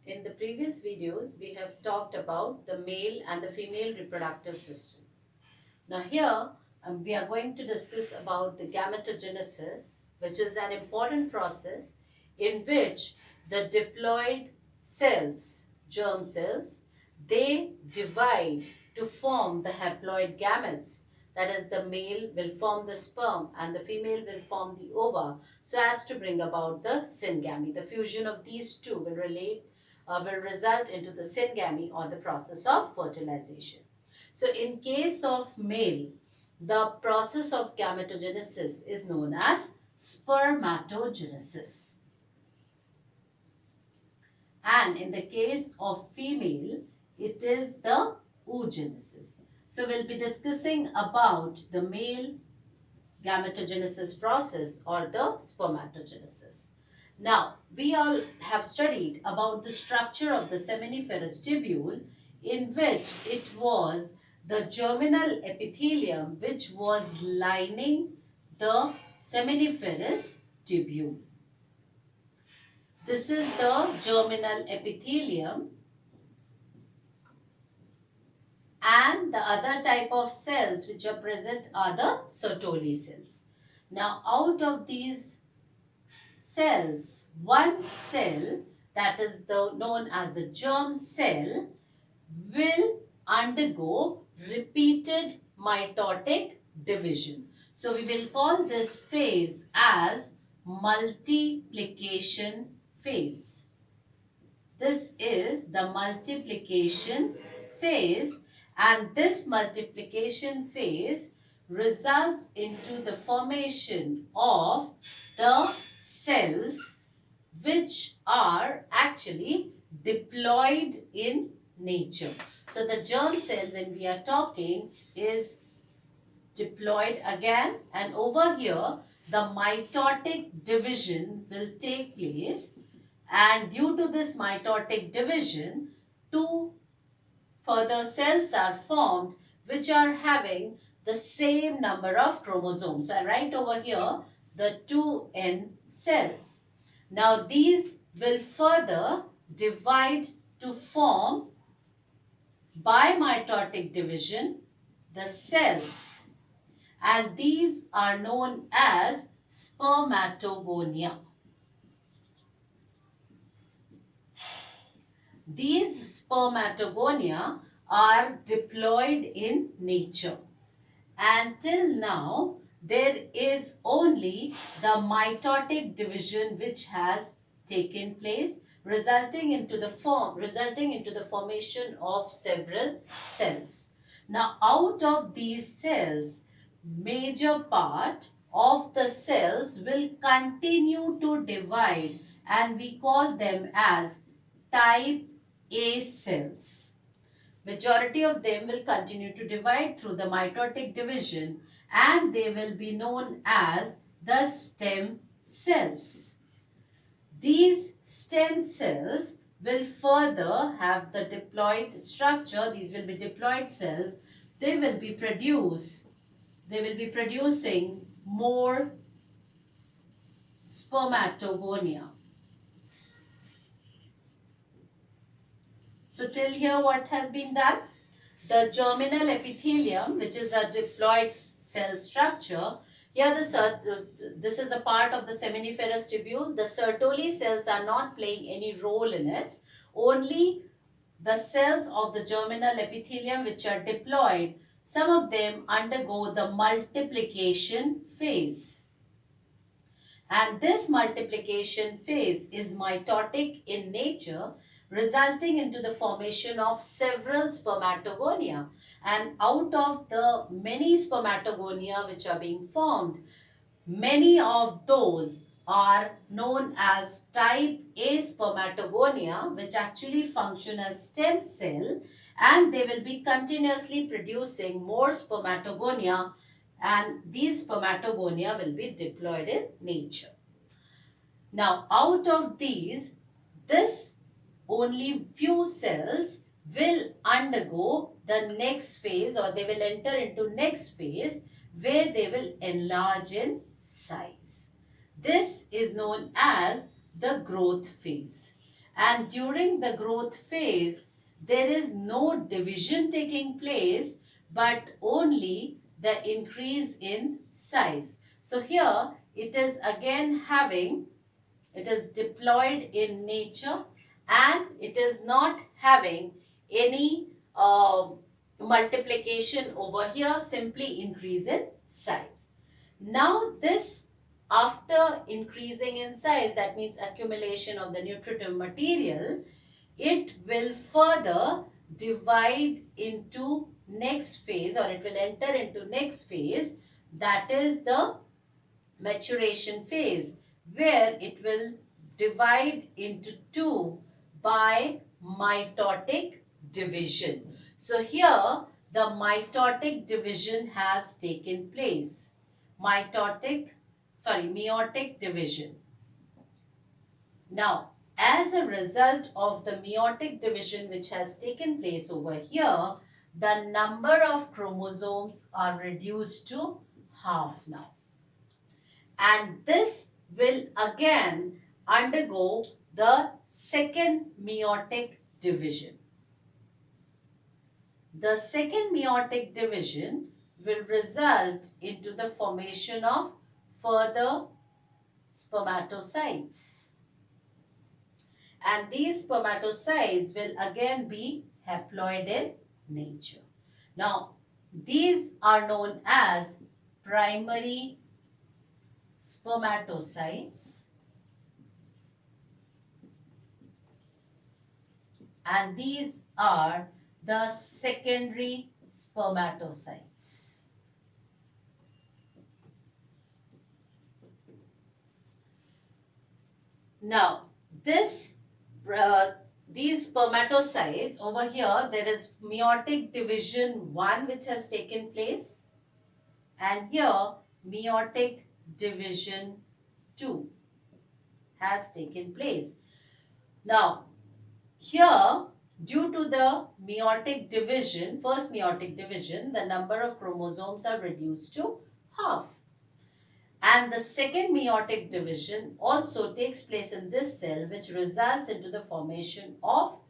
In the previous videos, we have talked about the male and the female reproductive system. Now here, we are going to discuss about the gametogenesis, which is an important process in which the diploid cells, germ cells, they divide to form the haploid gametes. That is, the male will form the sperm and the female will form the ova, so as to bring about the syngamy. The fusion of these two will result into the syngamy, or the process of fertilization. So in case of male, the process of gametogenesis is known as spermatogenesis. And in the case of female, it is the oogenesis. So we'll be discussing about the male gametogenesis process, or the spermatogenesis. Now, we all have studied about the structure of the seminiferous tubule, in which it was the germinal epithelium which was lining the seminiferous tubule. This is the germinal epithelium, and the other type of cells which are present are the Sertoli cells. Now, out of these cells, one cell, that is known as the germ cell, will undergo repeated mitotic division. So we will call this phase as multiplication phase. This is the multiplication phase, and this multiplication phase results into the formation of the cells which are actually diploid in nature. So the germ cell, when we are talking, is diploid again, and over here the mitotic division will take place, and due to this mitotic division, two further cells are formed which are having the same number of chromosomes. So I write over here the 2N cells. Now these will further divide to form, by mitotic division, the cells, and these are known as Spermatogonia. These Spermatogonia are diploid in nature, and till now there is only the mitotic division which has taken place, resulting into the formation of several cells. Now, out of these cells, major part of the cells will continue to divide, and we call them as type A cells. Majority of them will continue to divide through the mitotic division, and they will be known as the stem cells. These stem cells will further have the diploid structure. These will be diploid cells. They will be producing more Spermatogonia. So till here what has been done? The germinal epithelium, which is a diploid cell structure, here this is a part of the seminiferous tubule. The Sertoli cells are not playing any role in it. Only the cells of the germinal epithelium which are diploid, some of them undergo the multiplication phase. And this multiplication phase is mitotic in nature, resulting into the formation of several Spermatogonia. And out of the many Spermatogonia which are being formed, many of those are known as type A Spermatogonia, which actually function as stem cell, and they will be continuously producing more Spermatogonia, and these Spermatogonia will be diploid in nature. Now, out of these, this only few cells will undergo the next phase, or they will enter into next phase, where they will enlarge in size. This is known as the growth phase. and during the growth phase, there is no division taking place, but only the increase in size. So here it is again having, it is diploid in nature, and it is not having any multiplication over here, simply increase in size. Now this, after increasing in size, that means accumulation of the nutritive material, it will further divide into next phase, or it will enter into next phase, that is the maturation phase, where it will divide into two by mitotic division. So here the mitotic division has taken place. Meiotic division. Now, as a result of the meiotic division which has taken place over here, the number of chromosomes are reduced to half now. And this will again undergo the second meiotic division. The second meiotic division will result into the formation of further spermatocytes. And these spermatocytes will again be haploid in nature. Now, these are known as primary spermatocytes, and these are the secondary spermatocytes. Now, these spermatocytes over here, there is meiotic division 1 which has taken place, and here meiotic division 2 has taken place. Now, here, due to the meiotic division, first meiotic division, the number of chromosomes are reduced to half. And the second meiotic division also takes place in this cell, which results into the formation of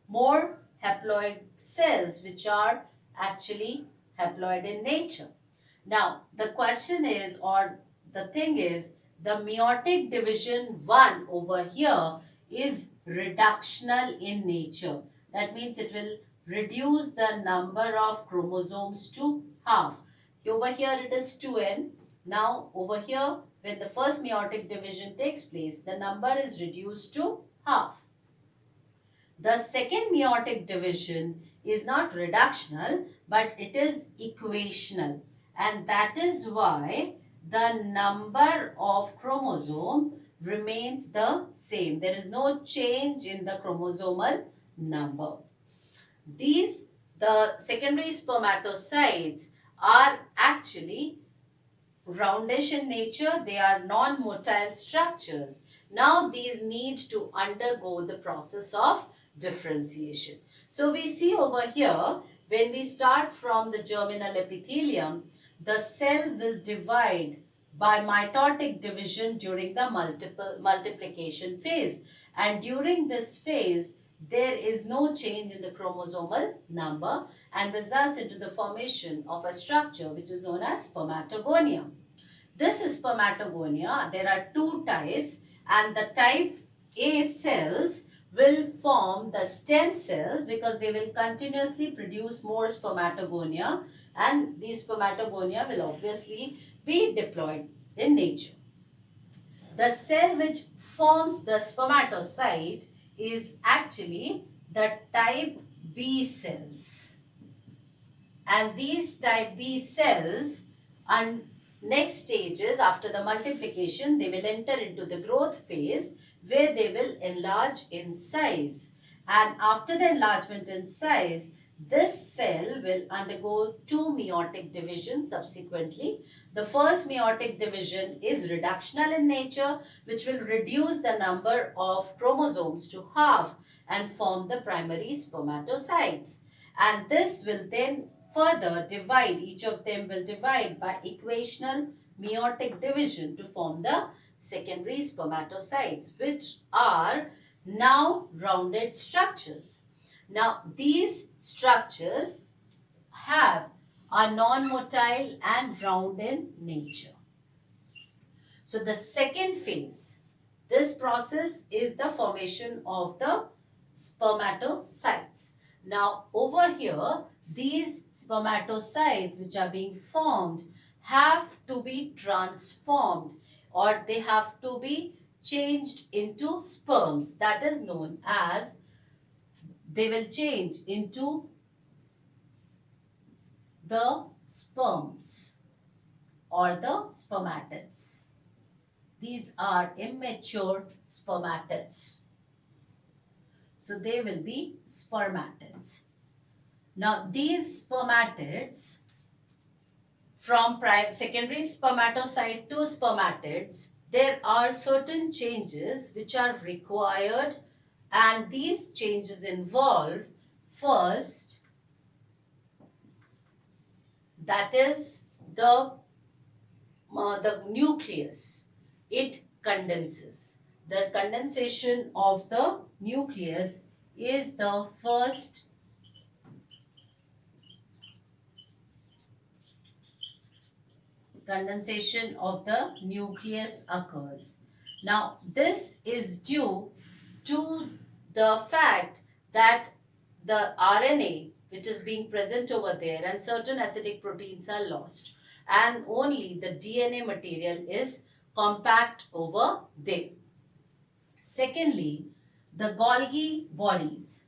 more haploid cells, which are actually haploid in nature. Now, the question is, or the thing is, the meiotic division 1 over here is reductional in nature. That means it will reduce the number of chromosomes to half. Over here it is 2n. Now over here, when the first meiotic division takes place, the number is reduced to half. The second meiotic division is not reductional, but it is equational. And that is why the number of chromosome remains the same. There is no change in the chromosomal number. The secondary spermatocytes are actually roundish in nature. They are non-motile structures. Now these need to undergo the process of differentiation. So we see over here, when we start from the germinal epithelium, the cell will divide by mitotic division during the multiplication phase. And during this phase, there is no change in the chromosomal number and results into the formation of a structure which is known as Spermatogonia. This is Spermatogonia. There are two types, and the type A cells will form the stem cells because they will continuously produce more Spermatogonia, and these Spermatogonia will obviously be diploid in nature. The cell which forms the spermatocyte is actually the type B cells. And these type B cells, and next stages after the multiplication, they will enter into the growth phase where they will enlarge in size. And after the enlargement in size, this cell will undergo two meiotic divisions subsequently. The first meiotic division is reductional in nature, which will reduce the number of chromosomes to half and form the primary spermatocytes. And this will then further divide, each of them will divide by equational meiotic division to form the secondary spermatocytes, which are now rounded structures. Now these structures are non-motile and round in nature. So the second phase, this process is the formation of the spermatocytes. Now over here, these spermatocytes which are being formed have to be transformed, or they have to be changed into sperms. That is known as, they will change into the sperms or the spermatids. These are immature spermatids. So they will be spermatids. Now these spermatids, from secondary spermatocyte to spermatids, there are certain changes which are required, and these changes involve, first, that is the nucleus. It condenses. The condensation of the nucleus is the first condensation of the nucleus occurs. Now this is due to the fact that the RNA which is being present over there and certain acidic proteins are lost, and only the DNA material is compact over there. Secondly, the Golgi bodies.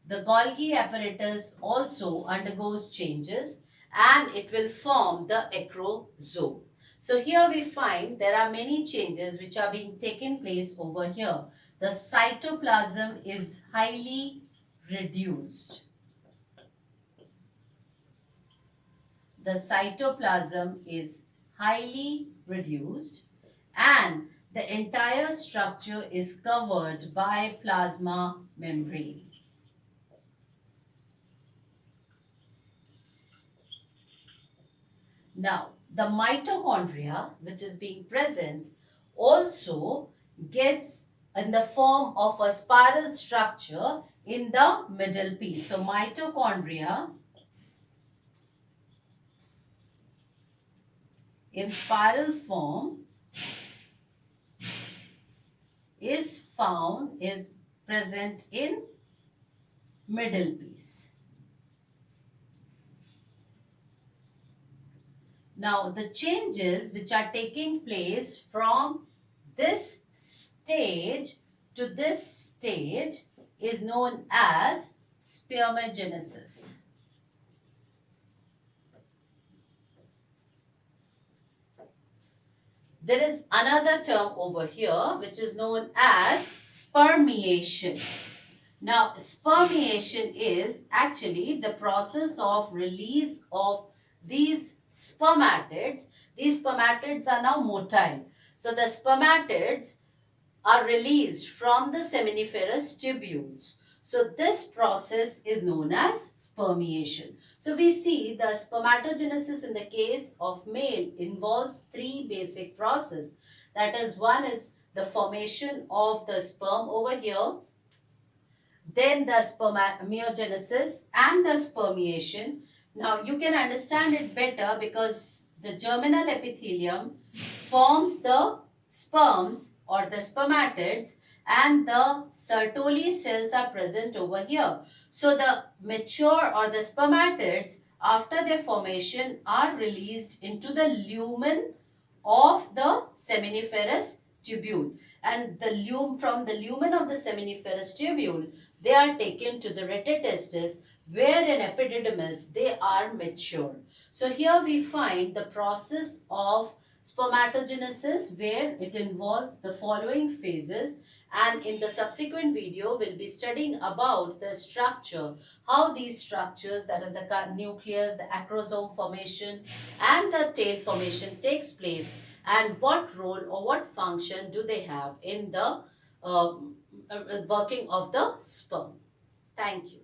The Golgi apparatus also undergoes changes, and it will form the acrosome. So here we find there are many changes which are being taken place over here. The cytoplasm is highly reduced. The cytoplasm is highly reduced, and the entire structure is covered by plasma membrane. Now, the mitochondria, which is being present, also gets in the form of a spiral structure in the middle piece. So, mitochondria in spiral form is present in middle piece. Now, the changes which are taking place from this stage to this stage is known as spermagenesis. There is another term over here which is known as spermiation. Now, spermiation is actually the process of release of these spermatids. These spermatids are now motile. So, the spermatids are released from the seminiferous tubules. So, this process is known as spermiation. So, we see the spermatogenesis in the case of male involves three basic processes. That is, one is the formation of the sperm over here, then the meiogenesis and the spermiation. Now, you can understand it better because the germinal epithelium forms the sperms or the spermatids, and the Sertoli cells are present over here. So, the mature or the spermatids, after their formation, are released into the lumen of the seminiferous tubule, and from the lumen of the seminiferous tubule, they are taken to the retetestis, where in epididymis they are mature. So here we find the process of spermatogenesis, where it involves the following phases, and in the subsequent video we'll be studying about the structure, how these structures, that is the nucleus, the acrosome formation and the tail formation takes place, and what role or what function do they have in the working of the sperm. Thank you.